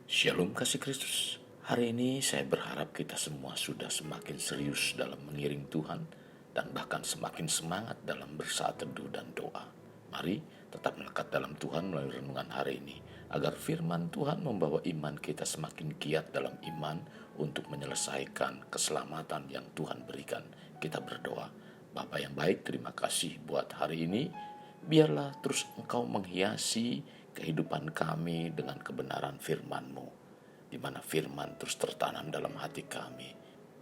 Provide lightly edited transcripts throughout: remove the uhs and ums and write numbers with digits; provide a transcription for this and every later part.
Shalom kasih Kristus. Hari ini saya berharap kita semua sudah semakin serius dalam mengiring Tuhan dan bahkan semakin semangat dalam bersaat teduh dan doa. Mari tetap melekat dalam Tuhan melalui renungan hari ini agar firman Tuhan membawa iman kita semakin giat dalam iman untuk menyelesaikan keselamatan yang Tuhan berikan. Kita berdoa. Bapa yang baik, terima kasih buat hari ini. Biarlah terus Engkau menghiasi kehidupan kami dengan kebenaran firman-Mu, di mana firman terus tertanam dalam hati kami,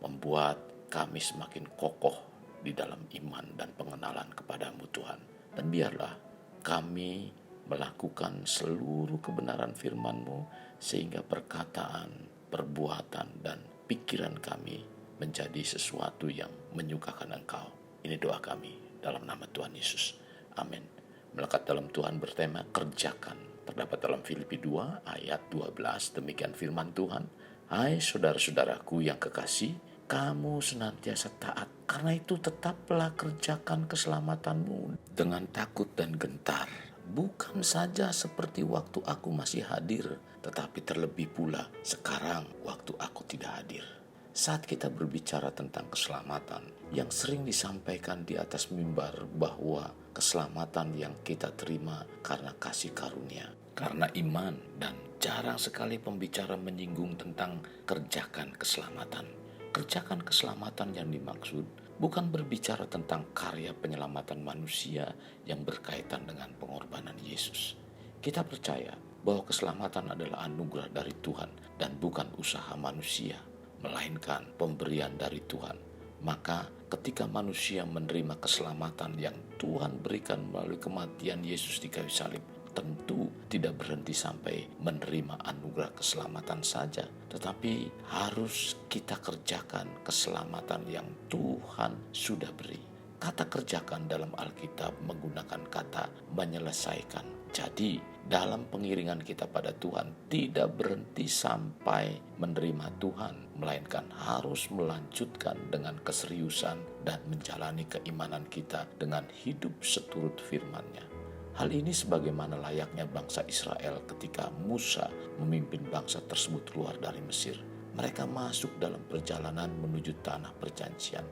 membuat kami semakin kokoh di dalam iman dan pengenalan kepadamu Tuhan. Dan biarlah kami melakukan seluruh kebenaran firman-Mu, sehingga perkataan, perbuatan, dan pikiran kami menjadi sesuatu yang menyukakan Engkau. Ini doa kami dalam nama Tuhan Yesus. Amin. Melekat dalam Tuhan bertema kerjakan. Terdapat dalam Filipi 2 ayat 12. Demikian firman Tuhan. Hai saudara-saudaraku yang kekasih, kamu senantiasa taat. Karena itu tetaplah kerjakan keselamatanmu dengan takut dan gentar. Bukan saja seperti waktu aku masih hadir, tetapi terlebih pula sekarang waktu aku tidak hadir. Saat kita berbicara tentang keselamatan, yang sering disampaikan di atas mimbar bahwa keselamatan yang kita terima karena kasih karunia, karena iman, dan jarang sekali pembicara menyinggung tentang kerjakan keselamatan. Kerjakan keselamatan yang dimaksud bukan berbicara tentang karya penyelamatan manusia yang berkaitan dengan pengorbanan Yesus. Kita percaya bahwa keselamatan adalah anugerah dari Tuhan dan bukan usaha manusia, melainkan pemberian dari Tuhan. Maka ketika manusia menerima keselamatan yang Tuhan berikan melalui kematian Yesus di kayu salib, tentu tidak berhenti sampai menerima anugerah keselamatan saja, tetapi harus kita kerjakan keselamatan yang Tuhan sudah beri. Kata kerjakan dalam Alkitab menggunakan kata menyelesaikan. Jadi dalam pengiringan kita pada Tuhan tidak berhenti sampai menerima Tuhan, melainkan harus melanjutkan dengan keseriusan dan menjalani keimanan kita dengan hidup seturut firman-Nya. Hal ini sebagaimana layaknya bangsa Israel ketika Musa memimpin bangsa tersebut keluar dari Mesir. Mereka masuk dalam perjalanan menuju tanah perjanjian.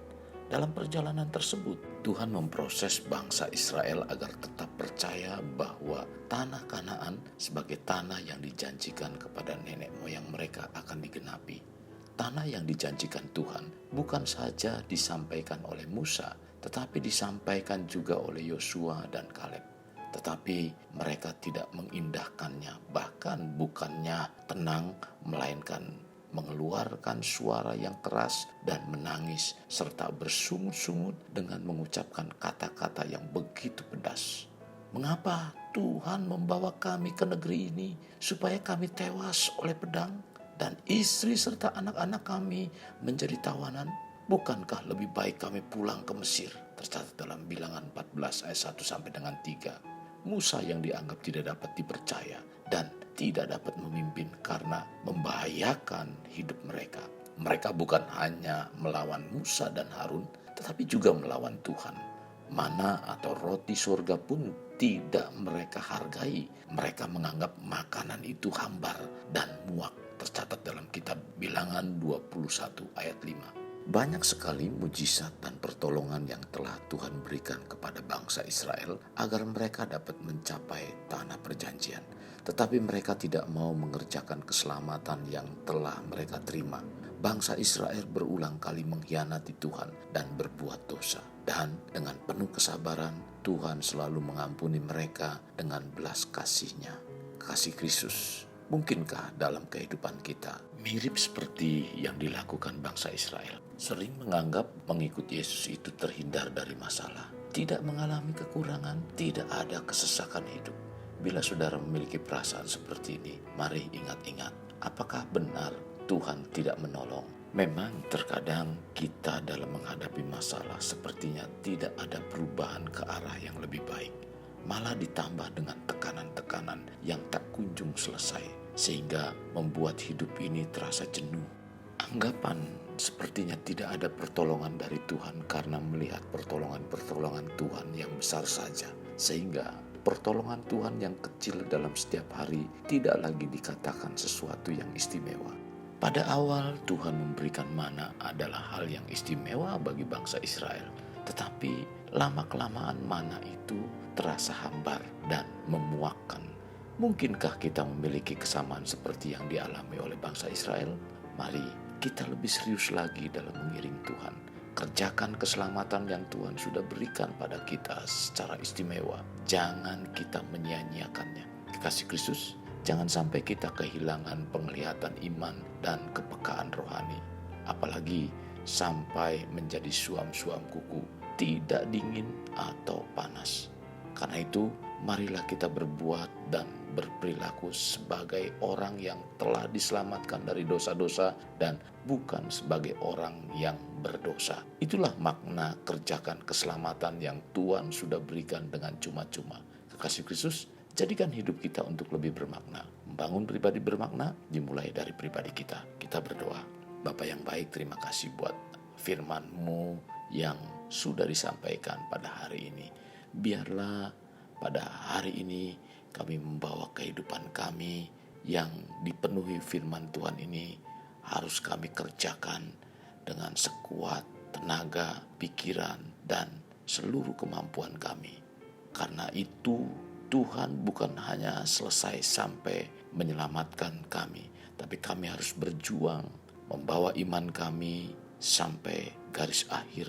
Dalam perjalanan tersebut, Tuhan memproses bangsa Israel agar tetap percaya bahwa tanah Kanaan sebagai tanah yang dijanjikan kepada nenek moyang mereka akan digenapi. Tanah yang dijanjikan Tuhan bukan saja disampaikan oleh Musa, tetapi disampaikan juga oleh Yosua dan Kaleb. Tetapi mereka tidak mengindahkannya, bahkan bukannya tenang, melainkan mengeluarkan suara yang keras dan menangis, serta bersungut-sungut dengan mengucapkan kata-kata yang begitu pedas. Mengapa Tuhan membawa kami ke negeri ini supaya kami tewas oleh pedang dan istri serta anak-anak kami menjadi tawanan? Bukankah lebih baik kami pulang ke Mesir? Tercatat dalam Bilangan 14 ayat 1 sampai dengan 3. Musa yang dianggap tidak dapat dipercaya dan tidak dapat memimpin karena membahayakan hidup mereka. Mereka bukan hanya melawan Musa dan Harun, tetapi juga melawan Tuhan. Mana atau roti surga pun tidak mereka hargai. Mereka menganggap makanan itu hambar dan muak. Tercatat dalam kitab Bilangan 21 ayat 5. Banyak sekali mujizat dan pertolongan yang telah Tuhan berikan kepada bangsa Israel agar mereka dapat mencapai tanah perjanjian. Tetapi mereka tidak mau mengerjakan keselamatan yang telah mereka terima. Bangsa Israel berulang kali mengkhianati Tuhan dan berbuat dosa. Dan dengan penuh kesabaran, Tuhan selalu mengampuni mereka dengan belas kasih-Nya. Kasih Kristus. Mungkinkah dalam kehidupan kita mirip seperti yang dilakukan bangsa Israel? Sering menganggap mengikut Yesus itu terhindar dari masalah, tidak mengalami kekurangan, tidak ada kesesakan hidup. Bila saudara memiliki perasaan seperti ini, mari ingat-ingat, apakah benar Tuhan tidak menolong? Memang terkadang kita dalam menghadapi masalah sepertinya tidak ada perubahan ke arah yang lebih baik. Malah ditambah dengan tekanan-tekanan yang tak kunjung selesai, sehingga membuat hidup ini terasa jenuh. Anggapan sepertinya tidak ada pertolongan dari Tuhan karena melihat pertolongan-pertolongan Tuhan yang besar saja, sehingga pertolongan Tuhan yang kecil dalam setiap hari tidak lagi dikatakan sesuatu yang istimewa. Pada awal Tuhan memberikan mana adalah hal yang istimewa bagi bangsa Israel. Tetapi lama-kelamaan mana itu terasa hambar dan memuakkan. Mungkinkah kita memiliki kesamaan seperti yang dialami oleh bangsa Israel? Mari kita lebih serius lagi dalam mengiring Tuhan. Kerjakan keselamatan yang Tuhan sudah berikan pada kita secara istimewa. Jangan kita menyia-nyiakannya. Kekasih Kristus, jangan sampai kita kehilangan penglihatan iman dan kepekaan rohani. Apalagi sampai menjadi suam-suam kuku, tidak dingin atau panas. Karena itu, marilah kita berbuat dan berperilaku sebagai orang yang telah diselamatkan dari dosa-dosa dan bukan sebagai orang yang berdosa. Itulah makna kerjakan keselamatan yang Tuhan sudah berikan dengan cuma-cuma. Kekasih Kristus, jadikan hidup kita untuk lebih bermakna. Membangun pribadi bermakna dimulai dari pribadi kita. Kita berdoa. Bapa yang baik, terima kasih buat firman-Mu yang sudah disampaikan pada hari ini. Biarlah pada hari ini kami membawa kehidupan kami yang dipenuhi firman Tuhan ini harus kami kerjakan dengan sekuat tenaga, pikiran, dan seluruh kemampuan kami. Karena itu Tuhan bukan hanya selesai sampai menyelamatkan kami, tapi kami harus berjuang membawa iman kami sampai garis akhir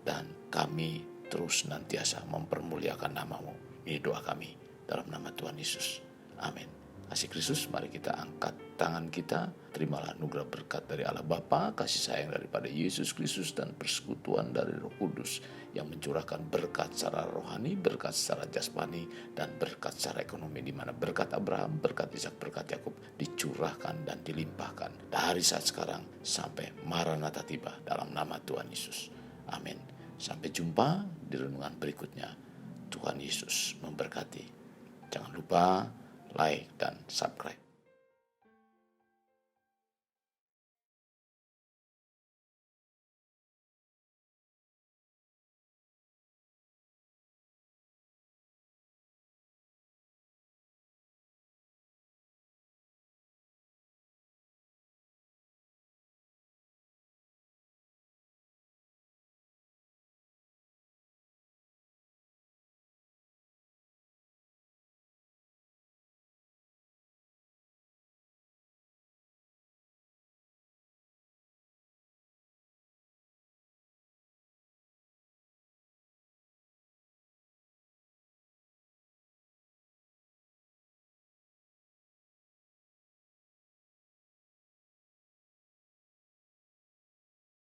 dan kami terus senantiasa mempermuliakan nama-Mu. Ini doa kami dalam nama Tuhan Yesus. Amin. Kasih Kristus, mari kita angkat tangan kita. Terimalah anugerah berkat dari Allah Bapa, kasih sayang daripada Yesus Kristus, dan persekutuan dari Roh Kudus yang mencurahkan berkat secara rohani, berkat secara jasmani, dan berkat secara ekonomi, di mana berkat Abraham, berkat Ishak, berkat Yakub dicurahkan dan dilimpahkan dari saat sekarang sampai Maranatha tiba dalam nama Tuhan Yesus. Amin. Sampai jumpa di renungan berikutnya. Tuhan Yesus memberkati. Jangan lupa like dan subscribe.